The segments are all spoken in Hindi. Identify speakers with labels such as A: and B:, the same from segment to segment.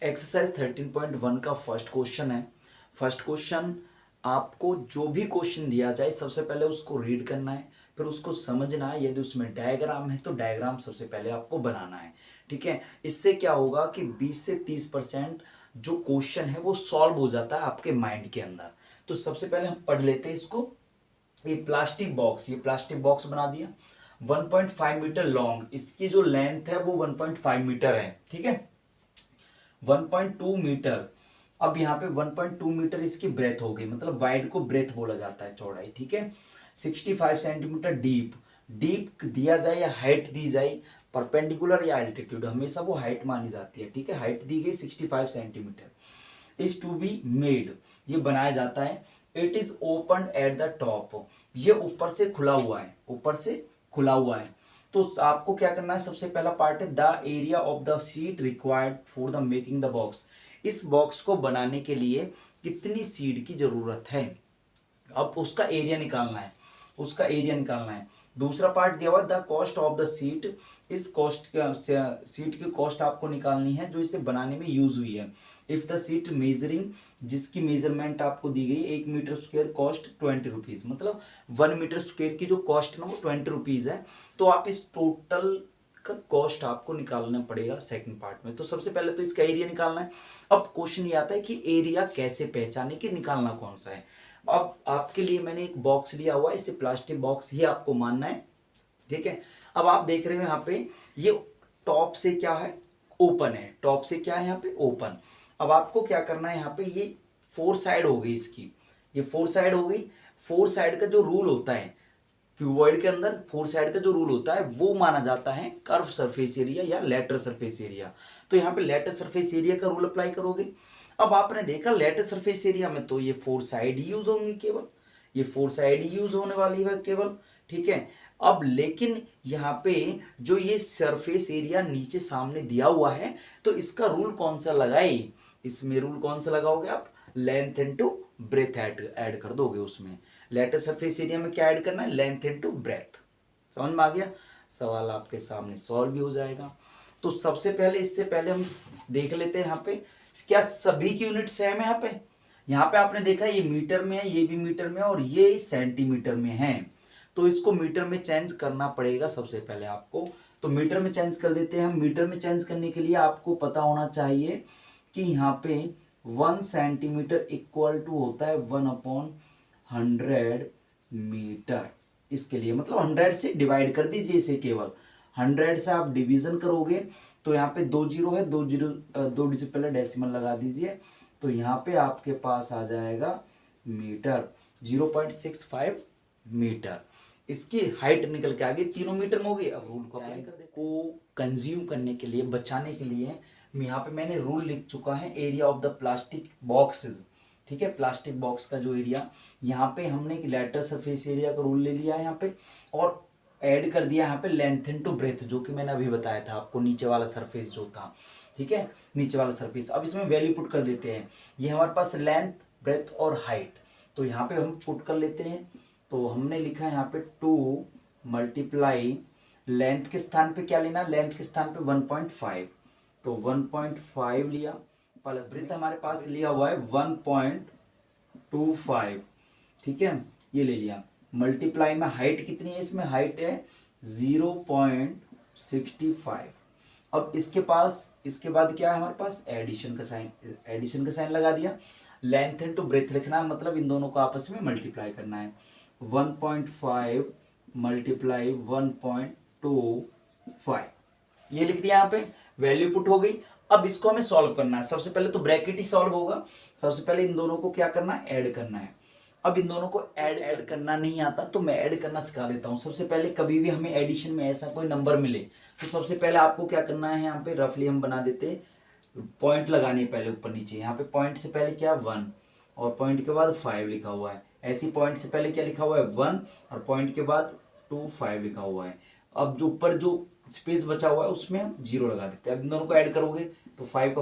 A: एक्सरसाइज 13.1 का फर्स्ट क्वेश्चन है। फर्स्ट क्वेश्चन, आपको जो भी क्वेश्चन दिया जाए सबसे पहले उसको रीड करना है, फिर उसको समझना है। यदि उसमें डायग्राम है तो डायग्राम सबसे पहले आपको बनाना है। ठीक है, इससे क्या होगा कि 20 से 30% जो क्वेश्चन है वो सॉल्व हो जाता है आपके माइंड के अंदर। तो सबसे पहले हम पढ़ लेते हैं इसको। ये प्लास्टिक बॉक्स बना दिया 1.5 मीटर लॉन्ग। इसकी जो लेंथ है वो 1.5 मीटर है। ठीक है, 1.2 मीटर। अब यहाँ पे 1.2 मीटर इसकी ब्रेथ हो गई, मतलब वाइड को ब्रेथ बोला जाता है, चौड़ाई। ठीक है, 65 सेंटीमीटर डीप। डीप दिया जाए या हाइट दी जाए, परपेंडिकुलर या एल्टीट्यूड, हमेशा वो हाइट मानी जाती है। ठीक है, हाइट दी गई 65 centimetre. Is to be made, ये बनाया जाता है। It is open at the top, ये ऊपर से खुला हुआ है, ऊपर से खुला हुआ है। तो आपको क्या करना है, सबसे पहला पार्ट है the area of the seat required for the making the box. इस बॉक्स को बनाने के लिए कितनी सीट की जरूरत है, अब उसका एरिया निकालना है, उसका एरिया निकालना है। दूसरा पार्ट दिया हुआ the cost of the seat, इस सीट की कॉस्ट आपको निकालनी है जो इसे बनाने में यूज हुई है। इफ द सीट मेजरिंग, जिसकी मेजरमेंट आपको दी गई 1 मीटर स्क्वायर कॉस्ट 20 रुपीज, मतलब 1 मीटर स्क्वायर की जो कॉस्ट है ना वो 20 रुपीज है। तो आप इस टोटल का कॉस्ट आपको निकालना पड़ेगा सेकंड पार्ट में। तो सबसे पहले तो इसका एरिया निकालना है। अब क्वेश्चन ये आता है कि एरिया कैसे पहचाने कि निकालना कौन सा है। अब आपके लिए मैंने एक बॉक्स लिया हुआ है, इसे प्लास्टिक बॉक्स ही आपको मानना है। ठीक है, अब आप देख रहे हो यहाँ पे ये टॉप से क्या है, ओपन है। टॉप से क्या है यहाँ पे, ओपन। अब आपको क्या करना है, यहाँ पे ये 4 साइड हो गई इसकी, ये 4 साइड हो गई। 4 साइड का जो रूल होता है क्यूबॉइड के अंदर, 4 साइड का जो रूल होता है वो माना जाता है कर्व सरफेस एरिया या लेटरल सरफेस एरिया। तो यहाँ पे लेटरल सरफेस एरिया का रूल अप्लाई करोगे। अब आपने देखा लेटरल सरफेस एरिया में तो ये 4 साइड ही यूज होंगी, केवल ये 4 साइड ही यूज होने वाली है केवल। ठीक है, अब लेकिन यहाँ पे जो ये सरफेस एरिया नीचे सामने दिया हुआ है तो इसका रूल कौन सा लगाए, इसमें रूल कौन सा लगाओगे आप, लेंथ इनटू ब्रेथ ऐड कर दोगे। उसमें लेटरल सरफेस एरिया में क्या ऐड करना है, लेंथ इनटू ब्रेथ। समझ में आ गया, सवाल आपके सामने सॉल्व भी हो जाएगा। तो सबसे पहले, इससे पहले हम देख लेते हैं यहाँ पे क्या सभी की यूनिट सेम है। यहाँ पे आपने देखा ये मीटर में है, ये भी मीटर में है और ये सेंटीमीटर में है। तो इसको मीटर में चेंज करना पड़ेगा सबसे पहले आपको। तो मीटर में चेंज कर देते हैं हम। मीटर में चेंज करने के लिए आपको पता होना चाहिए कि यहाँ पे 1 सेंटीमीटर इक्वल टू होता है 1/100 मीटर। इसके लिए मतलब 100 से डिवाइड कर दीजिए इसे, केवल 100 से आप डिवीजन करोगे तो यहाँ पे 2 जीरो है, 2 डिजिट पहले डेसिमल लगा दीजिए। तो यहाँ पे आपके पास आ जाएगा मीटर, 0.65 मीटर। इसकी हाइट निकल के आ गई, तीनों मीटर में हो गई। अब रूल को अप्लाई कर दे, को कंज्यूम करने के लिए, बचाने के लिए यहाँ पे मैंने रूल लिख चुका है, area of the plastic boxes. ठीक है, प्लास्टिक बॉक्स का जो एरिया, यहाँ पे हमने एक लेटरल सरफेस एरिया का रूल ले लिया है यहाँ पे, और ऐड कर दिया यहाँ पे लेंथ इनटू ब्रेथ, जो कि मैंने अभी बताया था आपको, नीचे वाला सरफेस जो था। ठीक है, नीचे वाला सरफेस। अब इसमें वैल्यू पुट कर देते हैं। ये हमारे पास लेंथ, ब्रेथ और हाइट, तो यहाँ पे हम पुट कर लेते हैं। तो हमने लिखा है यहाँ पे 2 मल्टीप्लाई लेंथ के स्थान पे क्या लेना, लेंथ के स्थान पे 1.5, तो 1.5 लिया, प्लस ब्रेथ हमारे पास लिया हुआ है 1.25। ठीक है, ये ले लिया। मल्टीप्लाई में हाइट कितनी है, इसमें हाइट है 0.65। अब इसके बाद क्या है हमारे पास, एडिशन का साइन लगा दिया। लेंथ इनटू ब्रेथ लिखना है, मतलब इन दोनों को आपस में मल्टीप्लाई करना है। 1.5 मल्टीप्लाई 1.25, ये लिख दिया। यहाँ पे वैल्यू पुट हो गई। अब इसको हमें सॉल्व करना है। सबसे पहले तो ब्रैकेट ही सॉल्व होगा। सबसे पहले इन दोनों को क्या करना है, ऐड करना है। अब इन दोनों को ऐड करना नहीं आता तो मैं ऐड करना सिखा देता हूँ। सबसे पहले कभी भी हमें एडिशन में ऐसा कोई नंबर मिले तो सबसे पहले आपको क्या करना है, यहाँ पे रफली हम बना देते, पॉइंट लगानी पहले ऊपर नीचे। यहाँ पे पॉइंट से पहले क्या 1 और पॉइंट के बाद 5 लिखा हुआ है। ऐसी पॉइंट से पहले क्या लिखा हुआ है 1 और पॉइंट के बाद 2 5 लिखा हुआ है। अब जो ऊपर जो स्पेस बचा हुआ है उसमें हम 0 लगा देते हैं। अब इन दोनों को ऐड करोगे तो 5 का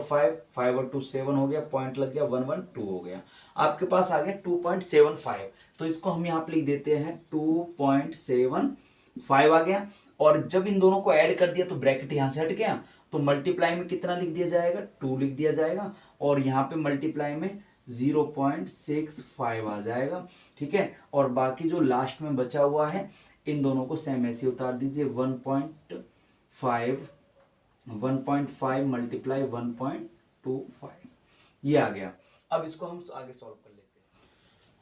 A: 5 और 2 7 हो गया, पॉइंट लग गया, 1 1 2 हो गया। आपके पास आ गया 2.75। तो इसको हम यहाँ पे लिख देते हैं 2.75 आ गया। और जब इन दोनों को ऐड कर दिया तो ब्रैकेट यहाँ से हट गया तो मल्टीप्लाई में कितना लिख दिया जाएगा, 2 लिख दिया जाएगा, और यहाँ पे मल्टीप्लाई में 0.65 आ जाएगा, ठीक है। और बाकी जो लास्ट में बचा हुआ है इन दोनों को सेम ऐसे उतार दीजिए, 1.5 मल्टीप्लाई 1.25 ये आ गया। अब इसको हम आगे सॉल्व कर लेते हैं।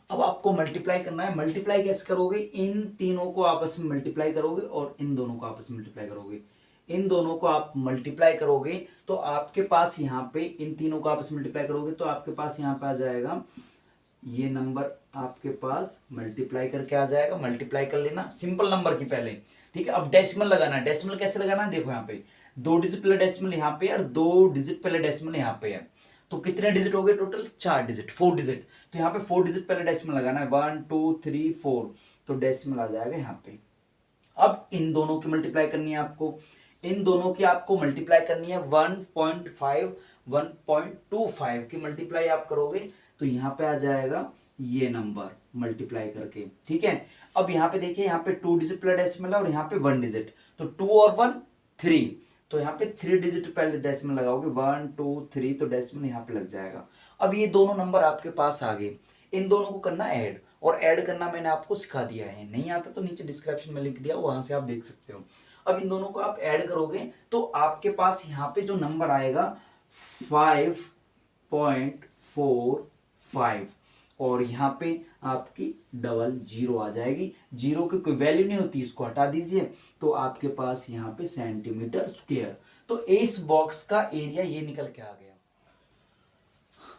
A: अब आपको मल्टीप्लाई करना है। मल्टीप्लाई कैसे करोगे, इन तीनों को आपस में मल्टीप्लाई करोगे और इन दोनों को आपस में मल्टीप्लाई करोगे। इन दोनों को आप मल्टीप्लाई करोगे तो आपके पास यहाँ पे, इन तीनों को आपस में मल्टीप्लाई करोगे तो आपके पास यहाँ पे आ जाएगा ये नंबर, आपके पास मल्टीप्लाई करके आ जाएगा। मल्टीप्लाई कर लेना सिंपल नंबर की पहले, ठीक है। अब डेसिमल लगाना है। डेसिमल कैसे लगाना है, देखो यहाँ पे 2 डिजिट पहले डेसिमल यहाँ पे और 2 डिजिट पहले डेसिमल यहाँ पे है, तो कितने डिजिट हो गए टोटल, 4 डिजिट, 4 डिजिट। तो यहाँ पे 4 डिजिट पहले डेसिमल लगाना है, 1 2 3 4, तो डेसिमल आ जाएगा यहाँ पे। अब इन दोनों की मल्टीप्लाई करनी है आपको, इन दोनों की आपको मल्टीप्लाई करनी है 1.5 1.25 की मल्टीप्लाई आप करोगे तो यहाँ पे आ जाएगा ये नंबर मल्टीप्लाई करके, ठीक है। अब यहाँ पे देखिए, यहाँ पे 2 डिजिट पहले डेसिमल है और यहाँ पे 1 डिजिट, तो 2 और 1 3, तो यहाँ पे 3 डिजिट पहले डेसिमल लगाओगे, 1 2 3, तो डेसिमल यहाँ पे लग जाएगा। अब ये दोनों नंबर आपके पास आ गए, इन दोनों को करना ऐड, और ऐड करना मैंने आपको सिखा दिया है, नहीं आता तो नीचे डिस्क्रिप्शन में लिख दिया, वहां से आप देख सकते हो। अब इन दोनों को आप ऐड करोगे तो आपके पास यहाँ पे जो नंबर आएगा 5.45, और यहाँ पे आपकी डबल जीरो आ जाएगी। जीरो की कोई वैल्यू नहीं होती, इसको हटा दीजिए, तो आपके पास यहाँ पे सेंटीमीटर स्क्वायर। तो इस बॉक्स का एरिया ये निकल के आ गया।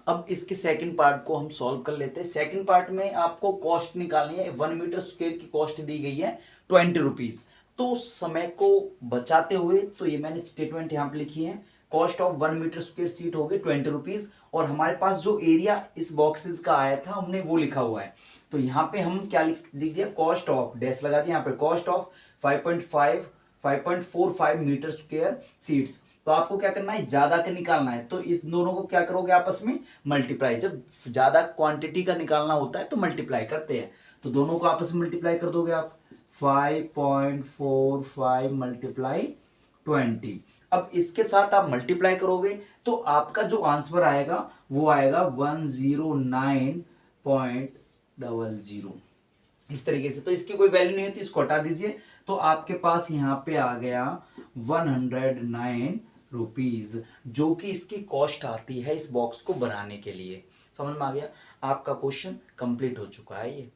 A: अब इसके सेकंड पार्ट को हम सॉल्व कर लेते हैं। सेकंड पार्ट में आपको कॉस्ट निकालनी है। 1 मीटर स्क्वायर की कॉस्ट दी गई है 20 रुपीज। तो समय को बचाते हुए, तो ये मैंने स्टेटमेंट यहाँ पे लिखी है, cost of 1 metre square sheet हो गई 20 रुपीज, और हमारे पास जो एरिया इस बॉक्सेस का आया था हमने वो लिखा हुआ है। तो यहाँ पे हम क्या लिख दिया, कॉस्ट ऑफ, डैश लगा दिया यहाँ पे, cost of 5.45 metre square sheets. तो आपको क्या करना है, ज्यादा का निकालना है, तो इस दोनों को क्या करोगे आपस में मल्टीप्लाई। जब ज्यादा क्वांटिटी का निकालना होता है तो मल्टीप्लाई करते हैं, तो दोनों को आपस में मल्टीप्लाई कर दोगे आप, 5.45 मल्टीप्लाई 20। अब इसके साथ आप मल्टीप्लाई करोगे तो आपका जो आंसर आएगा वो आएगा 109.00, इस तरीके से। तो इसकी कोई वैल्यू नहीं होती, इसको हटा दीजिए, तो आपके पास यहाँ पे आ गया 109 रुपीज, जो कि इसकी कॉस्ट आती है इस बॉक्स को बनाने के लिए। समझ में आ गया? आपका क्वेश्चन कंप्लीट हो चुका है ये।